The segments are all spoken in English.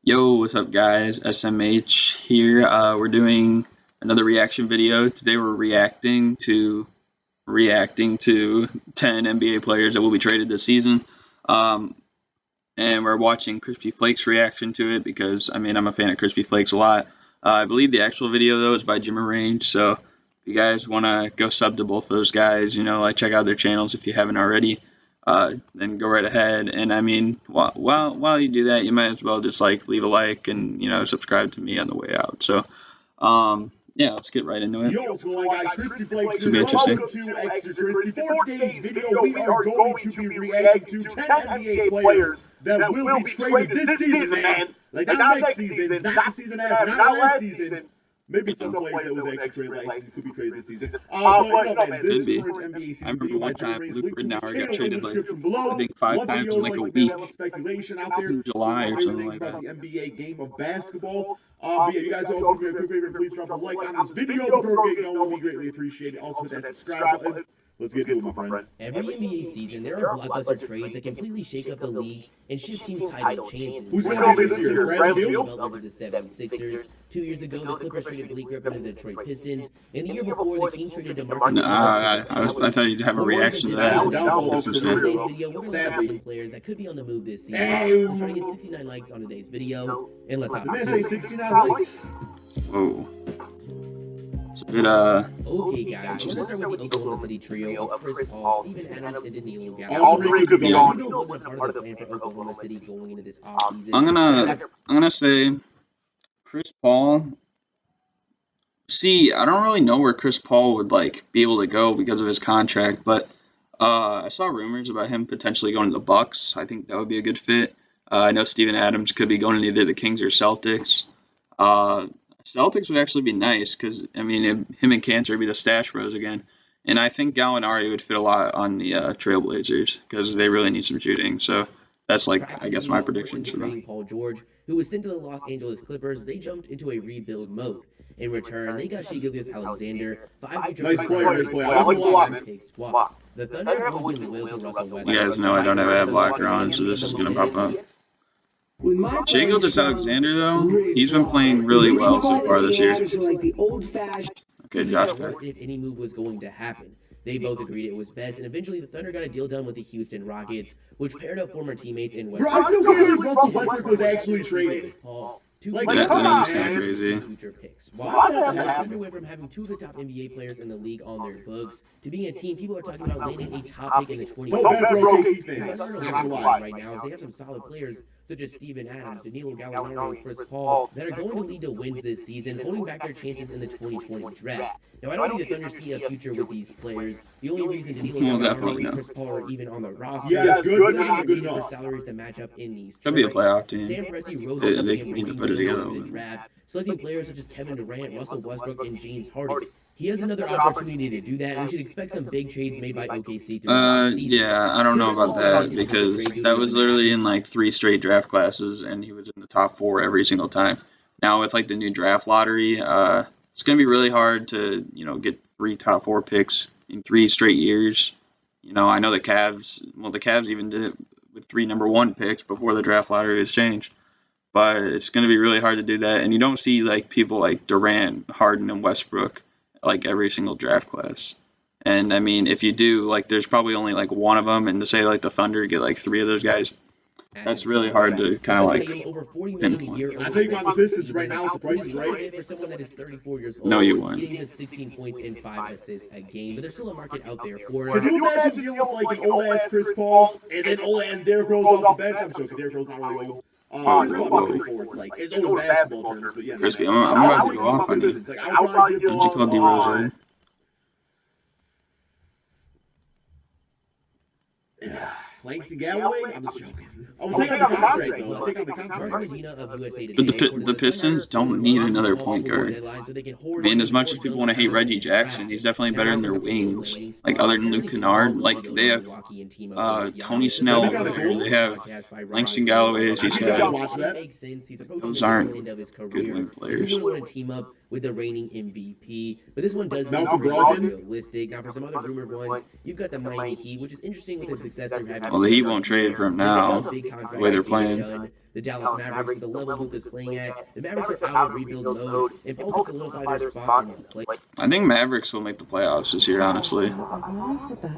Yo, what's up guys? SMH here. We're doing another reaction video. Today we're reacting to 10 NBA players that will be traded this season. Um, and we're watching KrispyFlakes reaction to it because I'm a fan of KrispyFlakes a lot. I believe the actual video though is by Jim Arrange. So if you guys want to go sub to both those guys, check out their channels if you haven't already. Then go right ahead. And while you do that, you might as well just leave a like and subscribe to me on the way out. So yeah, let's get right into it. Yo, what's going on, guys? KrispyFlakes Should be interesting. Welcome to Extra Crispy. For today's video, we are going to be reacting to 10 NBA players that will be traded this season, man. Like, not next season, not the season after, not last season. Maybe some players that was actually traded last season could be traded this season. But no, man, this is current NBA season. I remember one time Luke Ridnour got traded below. I think 5 times in like a week. Speculation out there In July or something like that. About the NBA game of basketball. But yeah, you guys all do me a quick favor. Please drop a like on this video before we get going. Would be greatly appreciated. Also, hit that subscribe button. Let's get to it, my friend. Every NBA season, there are blockbuster trades that completely shake up the league and shift teams' title chances. Who's going to be this year? Bradley Beal? Over the 76ers. 2 years ago, the Clippers traded Blake Griffin to the Detroit Pistons. And the year before, the Kings traded DeMarcus. I thought you'd have a reaction to that. This is today's video, we're going to players that could be on the move this season. We're trying to get 69 likes on today's video, and let's hop into it. 69 likes. Whoa. Okay, guys, we're going to start with the Oklahoma City trio of Chris Paul, Steven Adams, and Danilo Gallinari. All three could be gone. Wasn't part of the plan for Oklahoma City going into this offseason. I'm gonna say Chris Paul. See, I don't really know where Chris Paul would be able to go because of his contract, but I saw rumors about him potentially going to the Bucks. I think that would be a good fit. I know Steven Adams could be going to either the Kings or Celtics. Celtics would actually be nice because, him and Cantor would be the stash bros again. And I think Gallinari would fit a lot on the Trailblazers because they really need some shooting. So that's I guess my predictions for them. Paul George, who was sent to the Los Angeles Clippers, they jumped into a rebuild mode. In return, they got Shai Gilgeous-Alexander, 5 nice player. I like the lot, man. Swaps. The Thunder have always been loyal to Russell Westbrook. You guys know I don't have ad blocker on, so this is going to pop up. Shai Gilgeous-Alexander, though, he's been playing really well so far this year. Okay, Josh. If any move was going to happen, they both agreed it was best, and eventually the Thunder got a deal done with the Houston Rockets, which paired up former teammates in Westbrook. Bro, I still can't believe Russell Westbrook was actually traded. That was kind of crazy. Future picks. The Thunder went from having 2 of the top NBA players in the league on their books to being a team people are talking about landing a top pick in the 2020s. Right now, is they have some solid players such as Steven Adams, Danilo Gallinari, and Chris Paul that are going to lead to wins this season, holding back their chances in the 2020 draft. Now, I don't think the Thunder see a future with these players. The only reason Danilo Gallinari and Chris Paul are even on the roster is good enough salaries to match up in these trades. Could be a playoff team. Sam Presti rose They need to put it together. the draft, selecting players such as Kevin Durant, Russell Westbrook, and James Harden. He has another opportunity to do that, and we should expect some big trades made by OKC throughout the season. Yeah, I don't know about that because that was literally in 3 straight draft classes, and he was in the top 4 every single time. Now with the new draft lottery, it's gonna be really hard to get 3 top 4 picks in 3 straight years. I know the Cavs. Well, the Cavs even did it with 3 number 1 picks before the draft lottery was changed. But it's gonna be really hard to do that, and you don't see people like Durant, Harden, and Westbrook every single draft class. And if you do, there's probably only one of them, and to say the Thunder get 3 of those guys, that's really hard to kind of pinpoint. I think on the Pistons right now with the prices right. For someone that is 34 years old, no, you won't. Getting just 16 points and 5 assists a game, but there's still a market out there for it. Could you imagine dealing with an old-ass Chris Paul, and then old-ass Derrick Rose off the bench? I'm joking, Derrick Rose not really old. It's old basketball terms, but yeah. Crispy, I'm about to go off on you. Didn't you call D-Rose? Yeah. Langston Galloway? I'm just joking. I'm taking on the contract, though. I'm taking on the contract. But the Pistons don't need another point guard. As much as people want to hate Reggie Jackson, he's definitely better than their wings. Other than Luke Kennard, they have Tony Snell over there. They have Langston Galloway, as you said. Those aren't good wing players. With the reigning MVP, but this one does seem realistic. Now, for some other rumored ones, you've got the Miami Heat, which is interesting with their success they're having. Well, the Heat won't trade for him now, the way they're playing. The Dallas Mavericks, with the level Luka's playing at, the Mavericks are out of rebuild mode, and Paul can solidify their spot in the play. I think Mavericks will make the playoffs this year, honestly.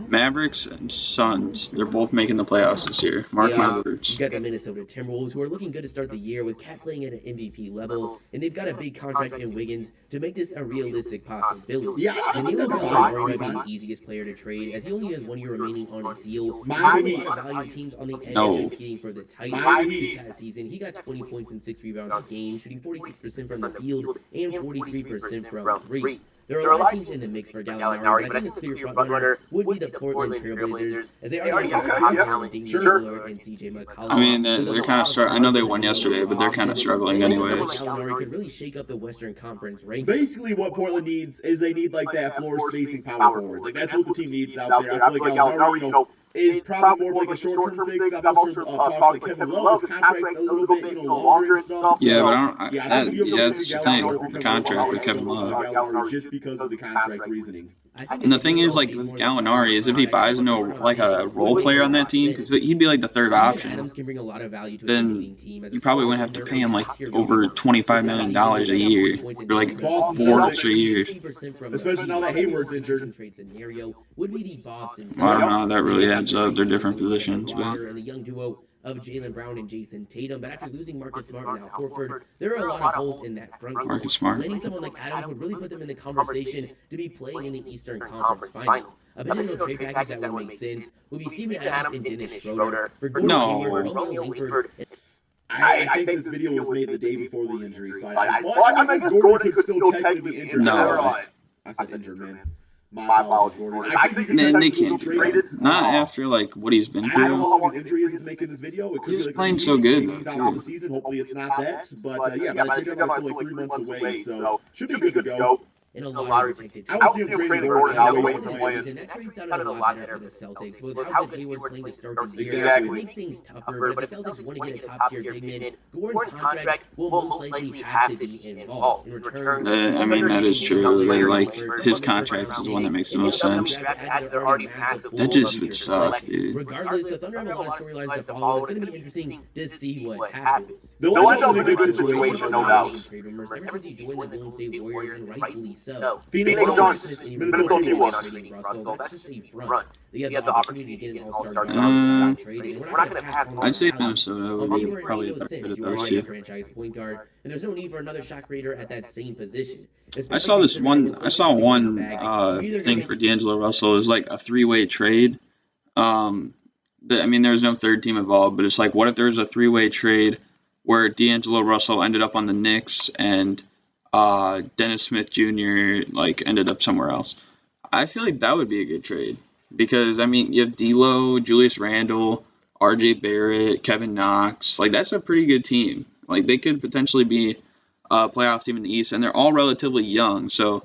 Mavericks and Suns, they're both making the playoffs this year. Mark my words. You've got the Minnesota Timberwolves, who are looking good to start the year with Cat playing at an MVP level, and they've got a big contract in Wiggins to make this a realistic possibility. Yeah, Danilo Gallinari might be the easiest player to trade, as he only has 1 year remaining on his deal. There's a lot of value teams on the edge of competing for the title. This past season, he got 20 points and 6 rebounds a game, shooting 46% from the field and 43% from 3. There are a lot of teams in the mix for Gallinari, but I think the clear frontrunner would be the Portland Trailblazers, as they already have talent in Lillard and CJ McCollum. I mean, they're kind of struggling. I know they won yesterday, but they're kind of struggling anyway. Gallinari could really shake up the Western Conference rankings. Basically, what Portland needs is they need like that floor spacing power forward. Like that's what the team needs out there. I feel like Gallinari, is probably more of like a short-term fix. I've also talked like Kevin Love. His contract's a little bit, longer and stuff. Yeah, but I don't. That's the thing. The contract with Kevin Love. Gallinari just because of the contract reasoning. And the thing is, like with Gallinari, is if he buys into like a role player on that team, because he'd be like the third option, then you probably wouldn't have to pay him like over $25 million a year for like 4 extra years. Especially now that Hayward's injured. Well, I don't know. That really adds up. They're different positions, but. And the young duo of Jaylen Brown and Jason Tatum, but after losing Marcus Smart and Al Horford, there are a lot of holes in that front court. Marcus Smart. Landing someone like Adams would really put them in the conversation to be playing in the Eastern Conference Finals. A potential trade package that would make sense would be Steven Adams and Dennis Schroeder for Gordon Hayward, Romeo Langford. I think this video was made the day before the injury, so I guess Gordon could still technically be injured. No. I said injured, man. My apologies, Gordon. I think they can't be traded. Not after like what he's been I don't know through. how long his injury is making this video. It could He was be like playing 3 so weeks, good, he's out for the season. Hopefully it's not that. But yeah, by the trade deadline, still like 3 months away, so should be good to go. In a lottery protected I would see him trading Gordon now the way he's playing. That trade sounded a lot better for the Celtics, with how good Hayward's playing to start the year. Exactly. It makes things tougher, but if the Celtics want to get a top-tier big man, Gordon's contract will most likely have to be involved. In return, I mean, that is true. Like his contract is the one that makes the most sense. That just would suck, dude. Regardless, the Thunder have a lot of storylines to follow. It's going to be interesting to see what happens. They'll end up in a good situation, no doubt. Ever since he joined the Golden State Warriors, and rightfully so. Phoenix Suns, Minnesota Timberwolves. Russell, that's just a front. They have the opportunity to get an all-star trade, and we're not going to pass on. I'd say Minnesota would be Hayward probably made a no better fit sense. of You those already a two. franchise point guard, and there's no need for another shot creator at that same position. I saw one thing for D'Angelo Russell. It was like a 3-way trade. I mean, there was no third team involved, but it's like, what if there was a 3-way trade where D'Angelo Russell ended up on the Knicks and Dennis Smith Jr. like ended up somewhere else? I feel like that would be a good trade because I mean, you have D'Lo, Julius Randle, R.J. Barrett, Kevin Knox. Like that's a pretty good team. Like they could potentially be a playoff team in the East, and they're all relatively young. So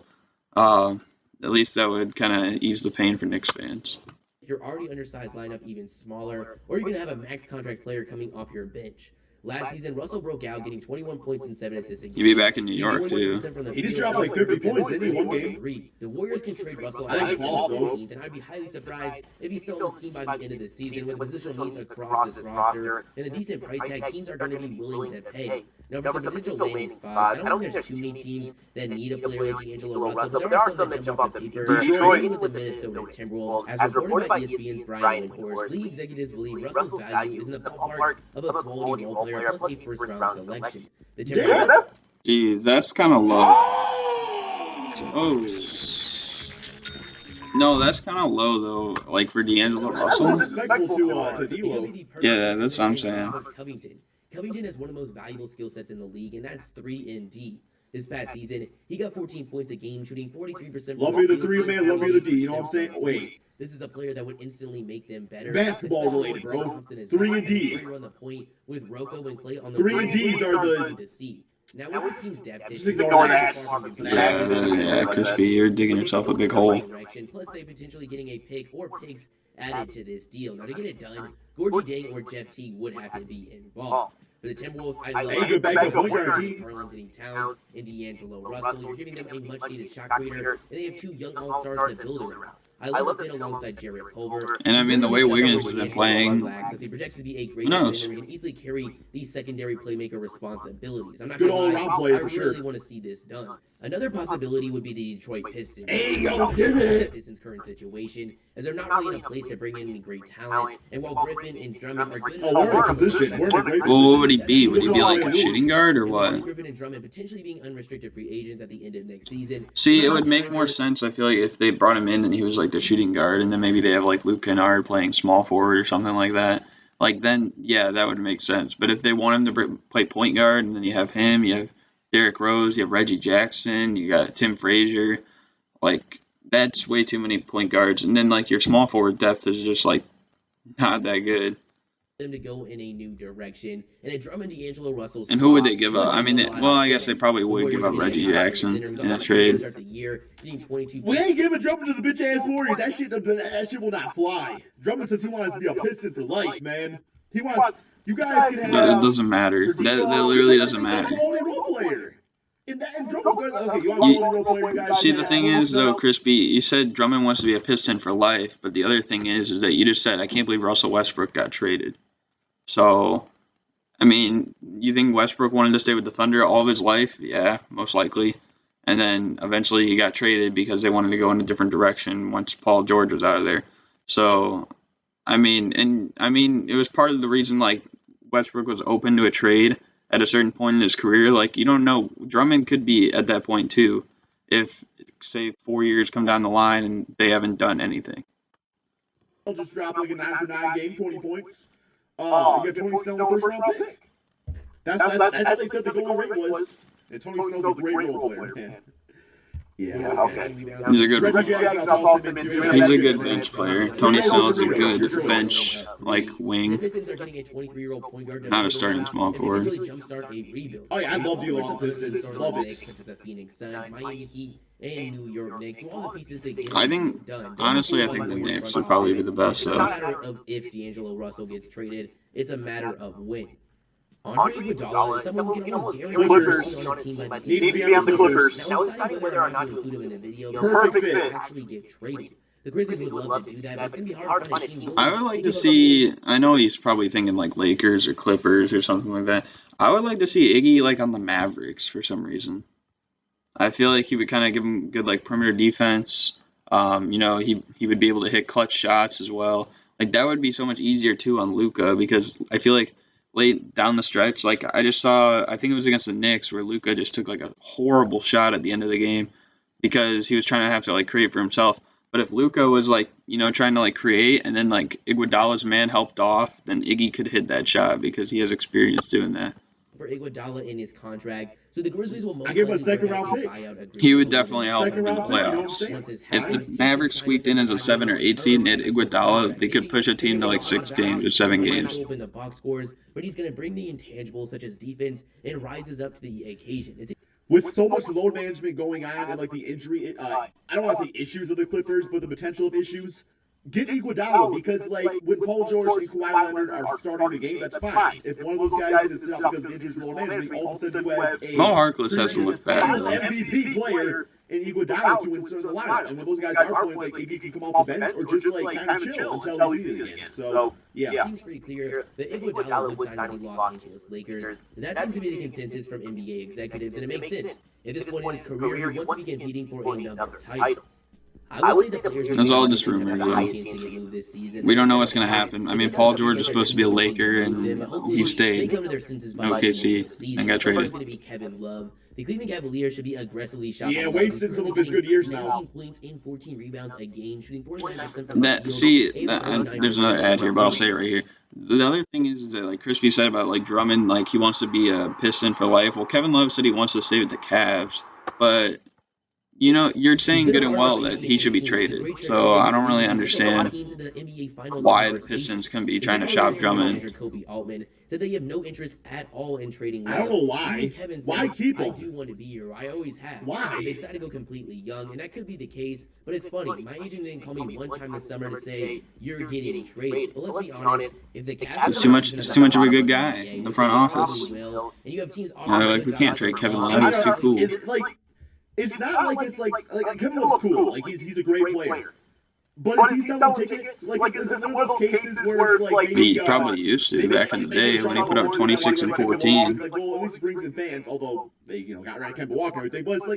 at least that would kind of ease the pain for Knicks fans. Your already undersized lineup even smaller, or you're going to have a max contract player coming off your bench. Last season, Russell broke out, getting 21 points and 7 assists a game. He'd be back in New York, too. He just dropped like 50 points in one game. The Warriors can trade Russell I at like his Russell. 17th, and I'd be highly surprised if he's still on this team by the end of the season with positional needs across this roster and the decent price tag teams are going to be willing to pay. Now, for some potential landing spots, I don't think there's too many teams that need a player like D'Angelo Russell, but there are some that jump off the paper. Detroit. Beginning with the Minnesota Timberwolves, as reported by ESPN's Brian Windhorst, league executives believe Russell's value is in the ballpark of a quality role player plus a first-round selection. The Timberwolves. Jeez, that's kind of low. Oh. No, that's kind of low though. Like for D'Angelo Russell. Disrespectful to D'Lo. Yeah, that's what I'm saying. Covington has one of the most valuable skill sets in the league, and that's 3-and-D. This past season, he got 14 points a game, shooting 43%. Love me the 3 man, love me the D. You know what I'm saying? Wait. This is a player that would instantly make them better. Basketball related, bro. 3-and-D. On the point with Rocco and Clay on the 3-and-Ds are the. Now with this team's depth, Just ignore that. Yeah, Crispy, you're digging yourself a big hole. Plus, they potentially getting a pick or picks added to this deal. Now to get it done, Gorgie Dang or Jeff Teague would have to be involved. For the Timberwolves, I love good backup point guard, G. Garland getting Towns and D'Angelo Russell. You're giving them a much-needed shot creator, and they have 2 young all-stars to build around. I love the fit alongside Jarrett Culver. And I mean, the way Wiggins has been playing, as he projects to be a great who knows? defender and can easily carry these secondary playmaker responsibilities. I'm not Good gonna lie, all-around player I for really sure. want to see this done. Another possibility would be the Detroit Pistons. Hey, yo, give it! Pistons' current situation, as they're not really in a place to bring in any great talent. And while Griffin and Drummond are good, Oh, we're in a position. We're in a great position. Well, what would he be? Would he be like a shooting guard or what? Griffin and Drummond potentially being unrestricted free agents at the end of next season. See, it would make more sense, I feel like, if they brought him in and he was like the shooting guard, and then maybe they have like Luke Kennard playing small forward or something like that. Like then, yeah, that would make sense. But if they want him to play point guard, and then you have him, you have Derrick Rose, you have Reggie Jackson, you got Tim Frazier, like that's way too many point guards. And then like your small forward depth is just like not that good. Them to go in a new direction, and a Drummond D'Angelo Russell. And who would they give up? I mean, well, I guess they probably would give up Reggie Jackson in a trade. We ain't giving Drummond to the bitch ass Warriors. That shit will not fly. Drummond says he wants to be a Piston for life, man. He wants you guys can have. It doesn't matter. That literally doesn't matter. See, the thing is, though, Crispy, you said Drummond wants to be a Piston for life, but the other thing is that you just said, I can't believe Russell Westbrook got traded. So, I mean, you think Westbrook wanted to stay with the Thunder all of his life? Yeah, most likely. And then eventually he got traded because they wanted to go in a different direction once Paul George was out of there. So, I mean, it was part of the reason, like, Westbrook was open to a trade at a certain point in his career. Like, you don't know, Drummond could be at that point too if, say, 4 years come down the line and they haven't done anything. I'll just drop like a 9-for-9 game, 20 points. You get Tony Snell the first round pick. That's what they said the going rate was. And Tony Snell's a great role player, man. Yeah, okay. He's a good bench player. Tony Snell is a good bench like wing, not a starting small forward. Oh yeah, I love the Long Pistons. Love it. I think, honestly, I think the Knicks would probably be the best. It's not a matter of if D'Angelo Russell gets traded. It's a matter of when. Andre Iguodala is someone who can almost guarantee Clippers. on his team by Needs to be on the Clippers. Now, deciding whether or not to include him in the video, Perfect fit. actually get traded. The Grizzlies would love to do that, but it's going to be hard to find a team. I would like to see, I know he's probably thinking like Lakers or Clippers or something like that. I would like to see Iggy like on the Mavericks for some reason. I feel like he would kind of give him good like perimeter defense. You know, he would be able to hit clutch shots as well. Like that would be so much easier too on Luka, because I feel like late down the stretch, like I just saw, I think it was against the Knicks, where Luka just took like a horrible shot at the end of the game because he was trying to have to like create for himself. But if Luka was like, you know, trying to like create and then like Iguodala's man helped off, then Iggy could hit that shot because he has experience doing that. For Iguodala in his contract, so the Grizzlies will most give him a likely second-round pick. He would definitely help in the Second-round pick, you know what I'm playoffs. saying? If the Mavericks squeaked in as a 7 or 8 seed and had Iguodala, they could push a team to like 6 games or 7 games. In the box scores, but he's going to bring the intangibles such as defense and rises up to the occasion. With so much load management going on and like the injury, I don't want to say issues of the Clippers, but the potential of issues. Get Iguodala, because like when Paul George and Kawhi Leonard are starting the game, that's fine. If one of those guys is out because of injuries and load management, all of a sudden you have a Mo Harkless hasn't looked bad. MVP player in Iguodala to insert the lineup. And when those guys are playing, like Iggy can come off the bench or just like kind of chill until he's needed again. So yeah, it seems pretty clear that Iguodala would sign with the Los Angeles Lakers. And that seems to be the consensus from NBA executives, and it makes sense. At this point in his career, he wants to be competing for another title. I would say the players That's all just rumors. We don't know what's going to happen. I mean, Paul George is supposed to be a Laker, and he stayed in OKC and got traded. The Cleveland Cavaliers should be aggressively shot. Yeah, wasted some of his good years now. 19 points and 14 rebounds a game, shooting 49% from the field. There's another ad here, but I'll say it right here. The other thing is that, like Crispy said about like Drummond, like he wants to be a Piston for life. Well, Kevin Love said he wants to stay with the Cavs, but you know, you're saying good and well that he should be traded. So I don't really understand why the Pistons can be trying to shop Drummond. Said they have no interest at all in trading. I don't know why. Why keep him? I do want to be here. I always have. Why? They decided to go completely young, and that could be the case. But it's funny. My agent didn't call me one time this summer to say you're getting traded. But let's be honest. If the Cavs it's too much of a good guy in the front office. And you have teams like we can't trade Kevin Love. He's too cool. It's not like it's like Kevin Love's cool. Like he's a great player. But is he selling tickets? Like, is it one of those cases where it's like He probably used to back in the day when he put up 26 and 14. Like, well, at least he brings in fans, although they, got rid of Kemba Walker and everything. But it's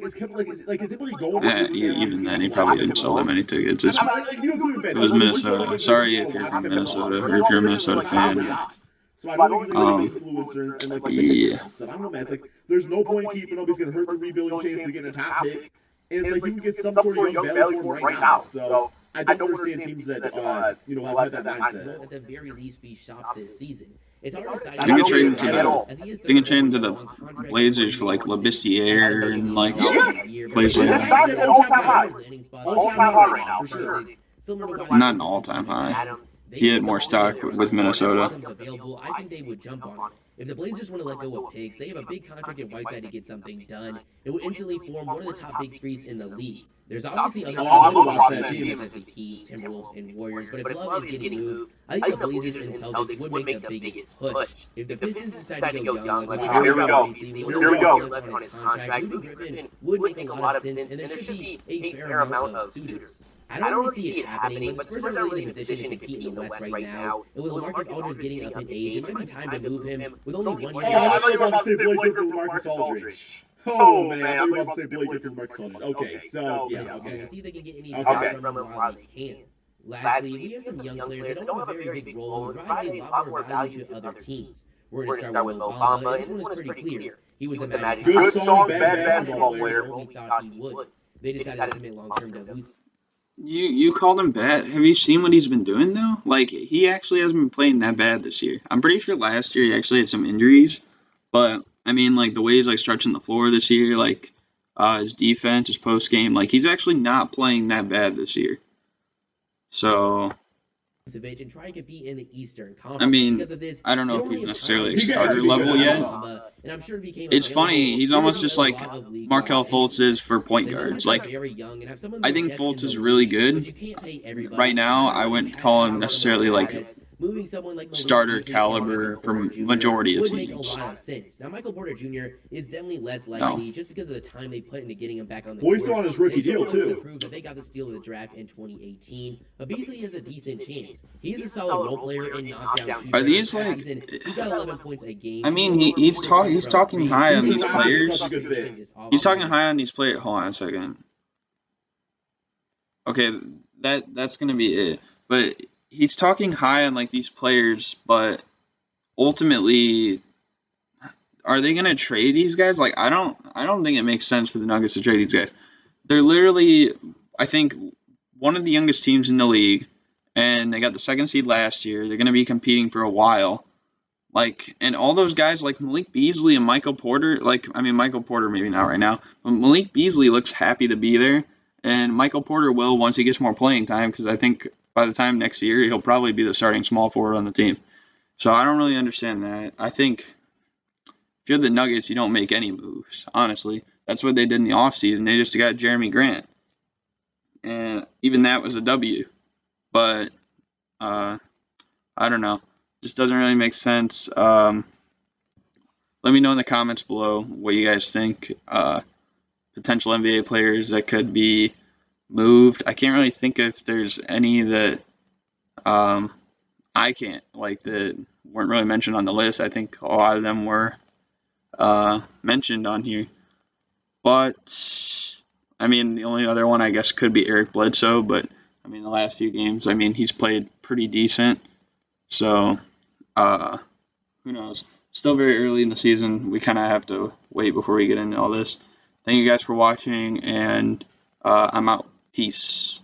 like, is it really going? Even then, he probably didn't sell that many tickets. It was Minnesota. Sorry if you're from Minnesota or if you're a Minnesota fan. So I don't think they're influencer and like stuff. I don't know, man. It's like there's no point keeping him. He's gonna hurt the rebuilding chance of getting a top pick. And it's like you can get some sort of young value for him right now. So I don't understand teams that have that mindset. At the very least, be shopped this season. It's hard to decide. You can trade him to the Blazers for like Labissiere and like players like that. All-time high right now, for sure. Not an all-time high. He had more stock with Minnesota. Available, I think they would jump on it. If the Blazers want to let go of picks, they have a big contract in Whiteside to get something done. It would instantly form one of the top big threes in the league. There's obviously other teams such as the Heat, Timberwolves, and Warriors, but if Love is getting moved, I think the Blazers and Celtics would make the biggest push. If the Pistons decide to go young, like here we go. Here we go. Left on his contract, Griffin would make a lot of sense, and there should be a fair amount of suitors. I don't really see it happening, but Spurs are really in a position to compete in the West right now. And with LaMarcus Aldridge getting up in age, it might be time to move him with only 1 year. I thought you were about to say Blake Griffin for Marcus Aldridge. Oh man, I thought you were about to say Blake Griffin for Marcus Aldridge. Okay, so yeah, okay. See if they can get any value from him while they can. Lastly, we have some young players that don't have a very big role and provide a lot more value to other teams. We're going to start with Obama, and this one is pretty clear. He was the Magic. Good song, bad basketball player. We thought he would. They decided to commit long-term to lose. You called him bad. Have you seen what he's been doing though? Like he actually hasn't been playing that bad this year. I'm pretty sure last year he actually had some injuries, but I mean like the way he's like stretching the floor this year, like his defense, his post game, like he's actually not playing that bad this year. So and try and compete in the Eastern Conference. I mean, because of this, I don't know if he's necessarily a starter level yet. And I'm sure it's funny. He's almost just like Markelle Fultz is for point guards. Like I think Fultz is really good. Right now, I wouldn't call him necessarily like moving someone like starter caliber for majority of would make a teams. lot of sense. Now, Michael Porter Jr. is definitely less likely just because of the time they put into getting him back on the court. Well, he's court. still on his rookie deal, too. Prove that they got the steal of the draft in 2018. But Beasley has a decent chance. He's a solid role player and knockdown shooter. Are these like? He got 11 points a game. I mean, he's talking high on these players. He's talking high on these players. Hold on a second. Okay, that's gonna be it. But he's talking high on like these players, but ultimately, are they gonna trade these guys? Like, I don't think it makes sense for the Nuggets to trade these guys. They're literally, I think, one of the youngest teams in the league, and they got the second seed last year. They're gonna be competing for a while. Like, and all those guys like Malik Beasley and Michael Porter, Michael Porter maybe not right now, but Malik Beasley looks happy to be there, and Michael Porter will once he gets more playing time, because I think by the time next year, he'll probably be the starting small forward on the team. So I don't really understand that. I think if you're the Nuggets, you don't make any moves, honestly. That's what they did in the offseason. They just got Jeremy Grant. And even that was a W. But I don't know. Just doesn't really make sense. Let me know in the comments below what you guys think. Potential NBA players that could be moved. I can't really think if there's any that I can't, like, that weren't really mentioned on the list. I think a lot of them were mentioned on here. But, I mean, the only other one I guess could be Eric Bledsoe, but, I mean, the last few games, I mean, he's played pretty decent. So, who knows? Still very early in the season. We kind of have to wait before we get into all this. Thank you guys for watching, and I'm out. Peace.